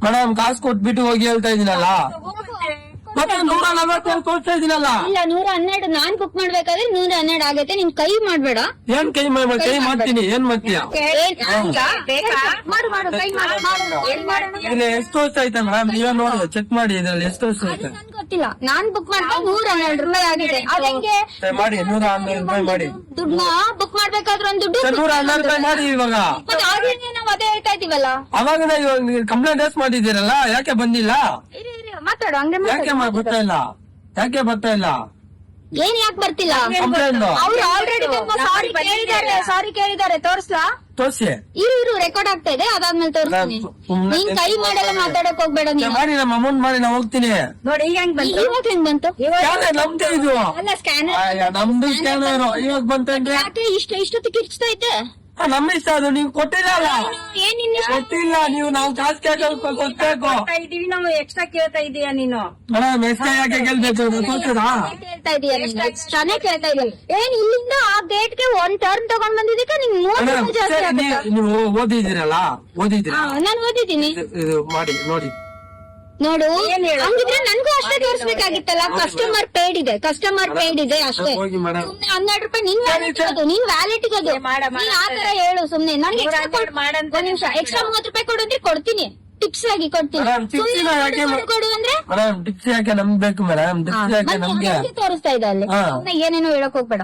Madam ಕಾಸು ಕೊಟ್ಬಿಟ್ಟು ಹೋಗಿ ಹೇಳ್ತಾ ಇದೀನಲ್ಲ, ಮತ್ತೆ 140 ತೋರಿಸ್ತಾ ಇದೀನಲ್ಲ. ಇಲ್ಲ 112 ನಾನ್ ಬುಕ್ ಮಾಡ್ಬೇಕಾದ್ರೆ 112 ಆಗತ್ತೆ. ನಿನ್ ಕೈ ಮಾಡ್ಬೇಡ. ಏನ್ ಕೈ ಮಾಡ್ತೀನಿ, ಏನ್ ಮಾಡ್ತೀಯ? ಇಲ್ಲಿ ಎಷ್ಟು ವರ್ಷ ಐತೆ ಮೇಡಮ್? ನೀವೇ ನೋಡಿ ಚೆಕ್ ಮಾಡಿ, ಇದ್ರಲ್ಲಿ ಎಷ್ಟು ವರ್ಷ ಐತೆ ಗೊತ್ತಿಲ್ಲ. ನಾನ್ ಬುಕ್ ಮಾಡ್ದಾಗ 112 ರೂಪಾಯಿ ಆಗಿದೆ. ಅದಂಗೆ ಮಾಡಿ 112 ರೂಪಾಯಿ ಮಾಡಿ. ದುಡ್ಡನ್ನ ಬುಕ್ ಮಾಡ್ಬೇಕಾದ್ರೆ ಒಂದ್ ದುಡ್ಡು 112 ರೂಪಾಯಿ ಮಾಡಿ. ಇವಾಗ ಮತ್ತೆ ಆಗ್ಲೇ ನಾವ್ ಅದೇ ಹೇಳ್ತಾ ಇದೀವಲ್ಲ. ಅವಾಗ ಕಂಪ್ಲೇಂಟ್ ರೇಸ್ ಮಾಡಿದ್ದೀರಲ್ಲ, ಯಾಕೆ ಬಂದಿಲ್ಲ? ಮಾತಾಡು ಹಂಗೆ ಯಾಕೆ ಬರ್ತಾ ಇಲ್ಲ? ಯಾಕೆ ಬರ್ತಾ ಇಲ್ಲ? ಏನ್ ಯಾಕೆ ಬರ್ತಿಲ್ಲ? ಕಂಪ್ಲೇಂಟ್ ಅವ್ರು ಆಲ್ರೆಡಿ ಸಾರಿ ಕೇಳಿದ್ದಾರೆ. ತೋರ್ಸ್ಲಾ? ತೋರ್ಸಿ. ಇರು ರೆಕಾರ್ಡ್ ಆಗ್ತಾ ಇದೆ, ಅದಾದ್ಮೇಲೆ ತೋರಿಸ್ತೀನಿ. ನೀನ್ ಕೈ ಮಾಡೆಲ್ಲ ಮಾತಾಡಕ್ ಹೋಗ್ಬೇಡ ನೀನು. ಮಾಡಿ, ನಮ್ಮ ಅಮೌಂಟ್ ಮಾಡಿ ನಾವು ಹೋಗ್ತೀನಿ. ನೋಡಿ ಈಗ ಹೆಂಗ್ ಬಂತು? ಇವಾಗ ಹೆಂಗ್ ಬಂತು? ನಮ್ದೇ ಇದು. ಅಲ್ಲ ಸ್ಕ್ಯಾನರ್ ನಮ್ದು ಸ್ಕ್ಯಾನರ್ ಇವಾಗ ಬಂತಂದ್ರೆ ಯಾಕೆ ಇಷ್ಟೊತ್ತಿಗೆ ಕಿರ್ಚ್ತೈತೆ? ನಮ್ಮ ಇಷ್ಟ, ಅದು ನೀವು ಕೊಟ್ಟಿರಲ್ಲ. ಏನ್ ಕೊಟ್ಟಿಲ್ಲ ನೀವು, ನಾವು ಕಾಸು ಕೊಡ್ಬೇಕು. ನಾವು ಎಕ್ಸ್ಟ್ರಾ ಕೇಳ್ತಾ ಇದೀಯ ನೀನು? ಮೇಡಮ್ ಎಷ್ಟೇ ಯಾಕೆ ಗೆಲ್ಬೇಕು? ತೋರ್ಸಿರಾ? ಕೇಳ್ತಾ ಇದೀಯ? ಎಕ್ಸ್ಟ್ರಾನೇ ಕೇಳ್ತಾ ಇದೀಯ. ಏನ್ ಇಲ್ಲಿಂದ ಆ ಗೇಟ್ ಗೆ ಒಂದ್ ಟರ್ನ್ ತಗೊಂಡ್ ಬಂದಿದ್ದಕ್ಕೆ ನಿಂಗೆ 30 ರೂಪಾಯಿ ಜಾಸ್ತಿ ಆಗುತ್ತೆ. ನೀವು ಓದಿದ್ದೀರಲ್ಲ, ಓದಿದ್ದೀರಾ? ನಾನು ಓದಿದ್ದೀನಿ. ಇದು ಮಾಡಿ ನೋಡಿ. ನೋಡು, ಹಂಗಿದ್ರೆ ನನ್ಗೂ ಅಷ್ಟೇ ತೋರಿಸ್ಬೇಕಾಗಿತ್ತಲ್ಲ. ಕಸ್ಟಮರ್ ಪೇಡ್ ಇದೆ ಅಷ್ಟೇ. ಹೋಗಿ ಮೇಡಮ್. ಸುಮ್ನೆ 12 ರೂಪಾಯಿ ನಿನ್ ವ್ಯಾಲೆಟ್ ಅದು, ನಿನ್ ವ್ಯಾಲೆಟ್ ಅದು. ನೀನ್ ಆತರ ಹೇಳು ಸುಮ್ನೆ. ನನ್ಗೆ ಒಂದ್ ನಿಮಿಷ ಎಕ್ಸ್ಟ್ರಾ 30 ರೂಪಾಯಿ ಕೊಡು ಅಂದ್ರೆ ಕೊಡ್ತೀನಿ, ಟಿಪ್ಸ್ ಆಗಿ ಕೊಡ್ತೀನಿ. ಮೇಡಮ್ ಟಿಪ್ಸ್ ಯಾಕೆ ಕೊಡು ಅಂದ್ರೆ ಮೇಡಮ್ ಟಿಪ್ಸ್ ಯಾಕೆ ನಮ್ಗೆ ಬೇಕು ಮೇಡಮ್? ಟಿಪ್ಸ್ ಯಾಕೆ ನಮ್ಗೆ? ತೋರಿಸ್ತಾ ಇದೆ ಅಲ್ಲಿ. ಏನೇನೋ ಹೇಳಕ್ ಹೋಗ್ಬೇಡ.